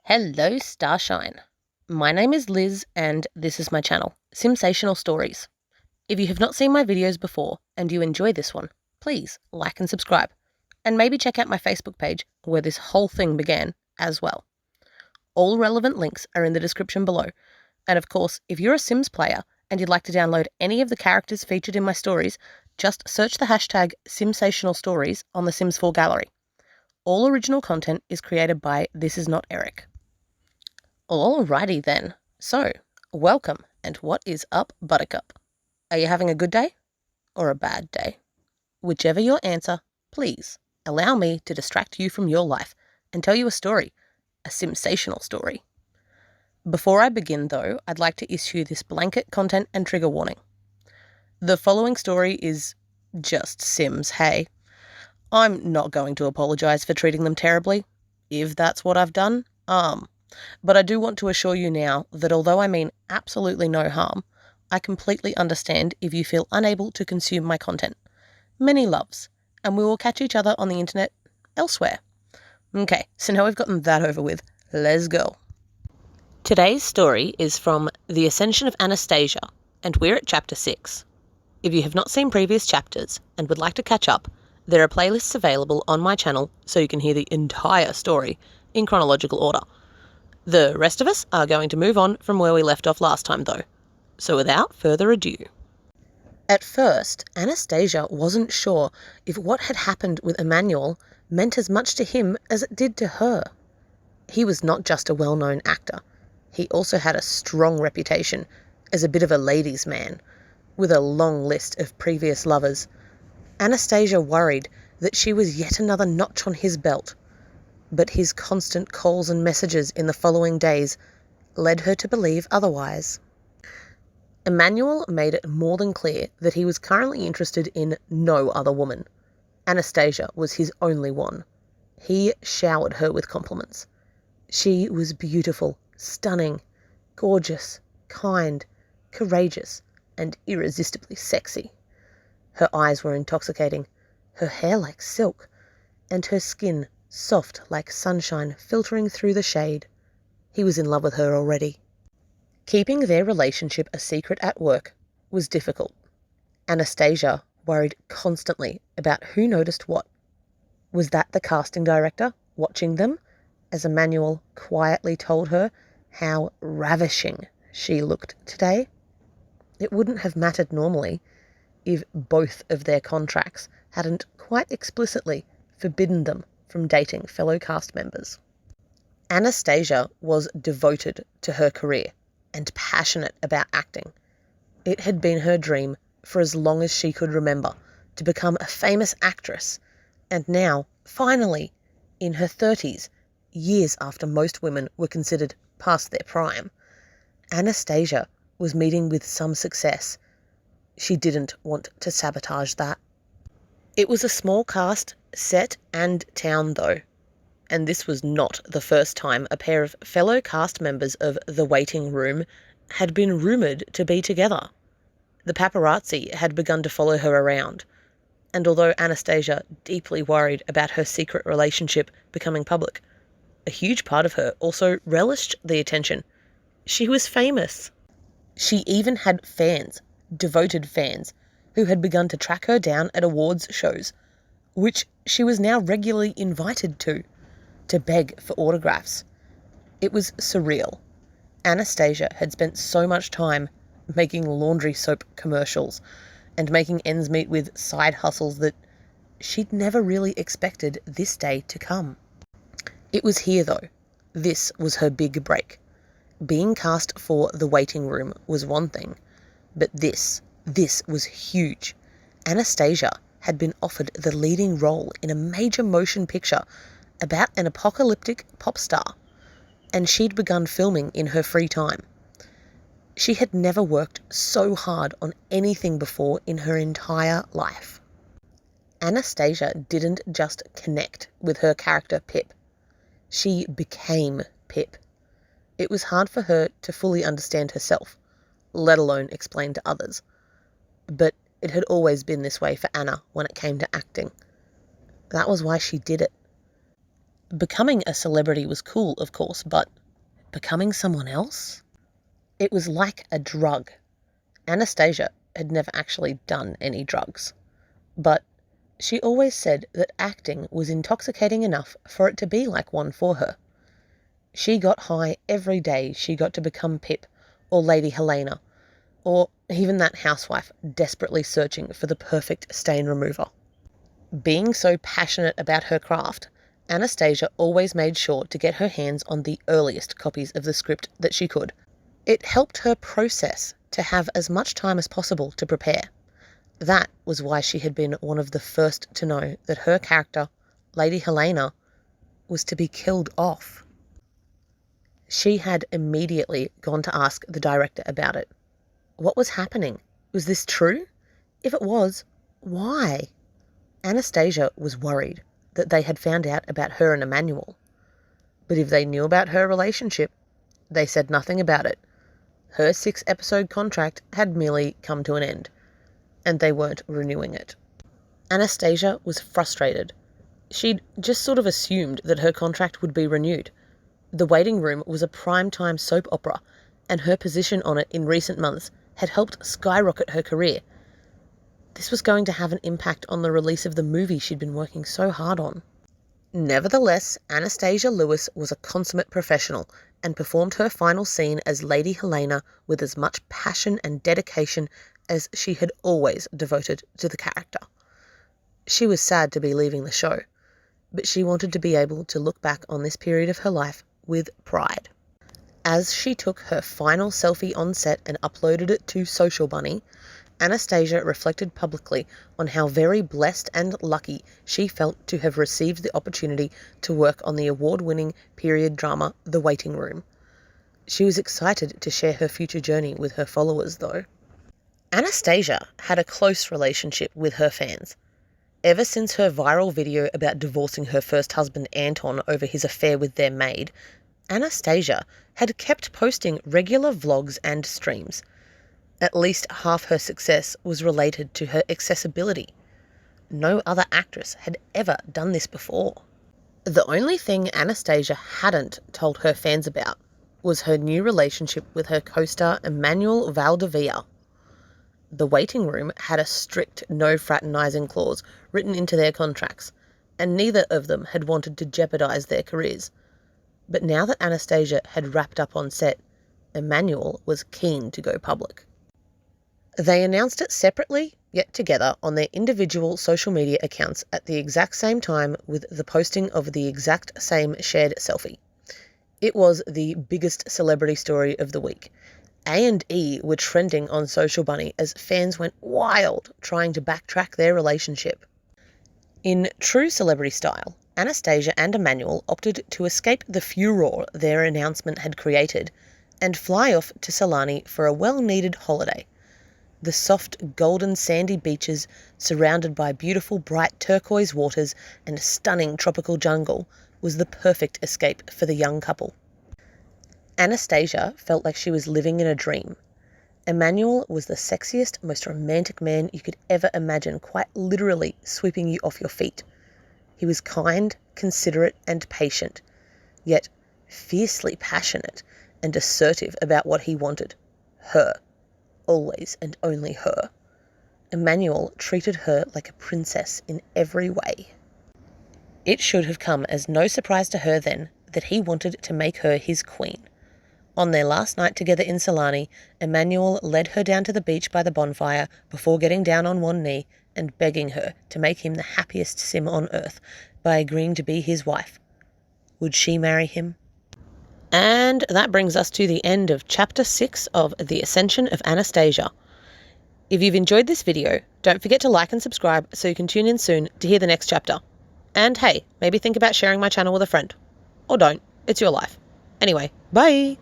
Hello, Starshine. My name is Liz and this is my channel, Simsational Stories. If you have not seen my videos before and you enjoy this one, please like and subscribe. And maybe check out my Facebook page where this whole thing began as well. All relevant links are in the description below. And of course, if you're a Sims player and you'd like to download any of the characters featured in my stories, just search the hashtag Simsational Stories on the Sims 4 gallery. All original content is created by This Is Not Eric. Alrighty then. So, welcome, and what is up, Buttercup? Are you having a good day? Or a bad day? Whichever your answer, please allow me to distract you from your life and tell you a story, a Simsational story. Before I begin though, I'd like to issue this blanket content and trigger warning. The following story is just Sims, hey. I'm not going to apologise for treating them terribly, if that's what I've done, But I do want to assure you now that although I mean absolutely no harm, I completely understand if you feel unable to consume my content. Many loves, and we will catch each other on the internet elsewhere. Okay, so now we've gotten that over with, let's go. Today's story is from The Ascension of Anastasia, and we're at chapter 6. If you have not seen previous chapters and would like to catch up, there are playlists available on my channel so you can hear the entire story in chronological order. The rest of us are going to move on from where we left off last time though. So without further ado. At first, Anastasia wasn't sure if what had happened with Emmanuel meant as much to him as it did to her. He was not just a well-known actor. He also had a strong reputation as a bit of a ladies' man, with a long list of previous lovers. Anastasia worried that she was yet another notch on his belt. But his constant calls and messages in the following days led her to believe otherwise. Emmanuel made it more than clear that he was currently interested in no other woman. Anastasia was his only one. He showered her with compliments. She was beautiful, stunning, gorgeous, kind, courageous, and irresistibly sexy. Her eyes were intoxicating, her hair like silk, and her skin soft like sunshine filtering through the shade. He was in love with her already. Keeping their relationship a secret at work was difficult. Anastasia worried constantly about who noticed what. Was that the casting director watching them, as Emmanuel quietly told her how ravishing she looked today? It wouldn't have mattered normally if both of their contracts hadn't quite explicitly forbidden them from dating fellow cast members. Anastasia was devoted to her career and passionate about acting. It had been her dream for as long as she could remember to become a famous actress, and now, finally, in her 30s, years after most women were considered past their prime, Anastasia was meeting with some success. She didn't want to sabotage that. It was a small cast, set and town though, and this was not the first time a pair of fellow cast members of The Waiting Room had been rumoured to be together. The paparazzi had begun to follow her around, and although Anastasia deeply worried about her secret relationship becoming public, a huge part of her also relished the attention. She was famous. She even had fans, devoted fans, who had begun to track her down at awards shows, which she was now regularly invited to beg for autographs. It was surreal. Anastasia had spent so much time making laundry soap commercials and making ends meet with side hustles that she'd never really expected this day to come. It was here though. This was her big break. Being cast for The Waiting Room was one thing, but this was huge. Anastasia had been offered the leading role in a major motion picture about an apocalyptic pop star, and she'd begun filming in her free time. She had never worked so hard on anything before in her entire life. Anastasia didn't just connect with her character Pip. She became Pip. It was hard for her to fully understand herself, let alone explain to others. But it had always been this way for Anna when it came to acting. That was why she did it. Becoming a celebrity was cool, of course, but becoming someone else? It was like a drug. Anastasia had never actually done any drugs, but she always said that acting was intoxicating enough for it to be like one for her. She got high every day she got to become Pip or Lady Helena, or even that housewife desperately searching for the perfect stain remover. Being so passionate about her craft, Anastasia always made sure to get her hands on the earliest copies of the script that she could. It helped her process to have as much time as possible to prepare. That was why she had been one of the first to know that her character, Lady Helena, was to be killed off. She had immediately gone to ask the director about it. What was happening? Was this true? If it was, why? Anastasia was worried that they had found out about her and Emmanuel. But if they knew about her relationship, they said nothing about it. Her 6-episode contract had merely come to an end, and they weren't renewing it. Anastasia was frustrated. She'd just sort of assumed that her contract would be renewed. The Waiting Room was a prime-time soap opera, and her position on it in recent months had helped skyrocket her career. This was going to have an impact on the release of the movie she'd been working so hard on. Nevertheless, Anastasia Lewis was a consummate professional and performed her final scene as Lady Helena with as much passion and dedication as she had always devoted to the character. She was sad to be leaving the show, but she wanted to be able to look back on this period of her life with pride. As she took her final selfie on set and uploaded it to Social Bunny, Anastasia reflected publicly on how very blessed and lucky she felt to have received the opportunity to work on the award-winning period drama The Waiting Room. She was excited to share her future journey with her followers, though. Anastasia had a close relationship with her fans. Ever since her viral video about divorcing her first husband Anton over his affair with their maid, Anastasia had kept posting regular vlogs and streams. At least half her success was related to her accessibility. No other actress had ever done this before. The only thing Anastasia hadn't told her fans about was her new relationship with her co-star Emmanuel Valdivia. The Waiting Room had a strict no fraternizing clause written into their contracts, and neither of them had wanted to jeopardize their careers. But now that Anastasia had wrapped up on set, Emmanuel was keen to go public. They announced it separately, yet together, on their individual social media accounts at the exact same time with the posting of the exact same shared selfie. It was the biggest celebrity story of the week. A&E were trending on Social Bunny as fans went wild trying to backtrack their relationship. In true celebrity style, Anastasia and Emmanuel opted to escape the furore their announcement had created and fly off to Salani for a well-needed holiday. The soft, golden sandy beaches, surrounded by beautiful bright turquoise waters and stunning tropical jungle, was the perfect escape for the young couple. Anastasia felt like she was living in a dream. Emmanuel was the sexiest, most romantic man you could ever imagine, quite literally sweeping you off your feet. He was kind, considerate, and patient, yet fiercely passionate and assertive about what he wanted. Her. Always and only her. Emmanuel treated her like a princess in every way. It should have come as no surprise to her then that he wanted to make her his queen. On their last night together in Salani, Emmanuel led her down to the beach by the bonfire before getting down on one knee and begging her to make him the happiest sim on earth by agreeing to be his wife. Would she marry him? And that brings us to the end of Chapter 6 of The Ascension of Anastasia. If you've enjoyed this video, don't forget to like and subscribe so you can tune in soon to hear the next chapter. And hey, maybe think about sharing my channel with a friend. Or don't. It's your life. Anyway, bye!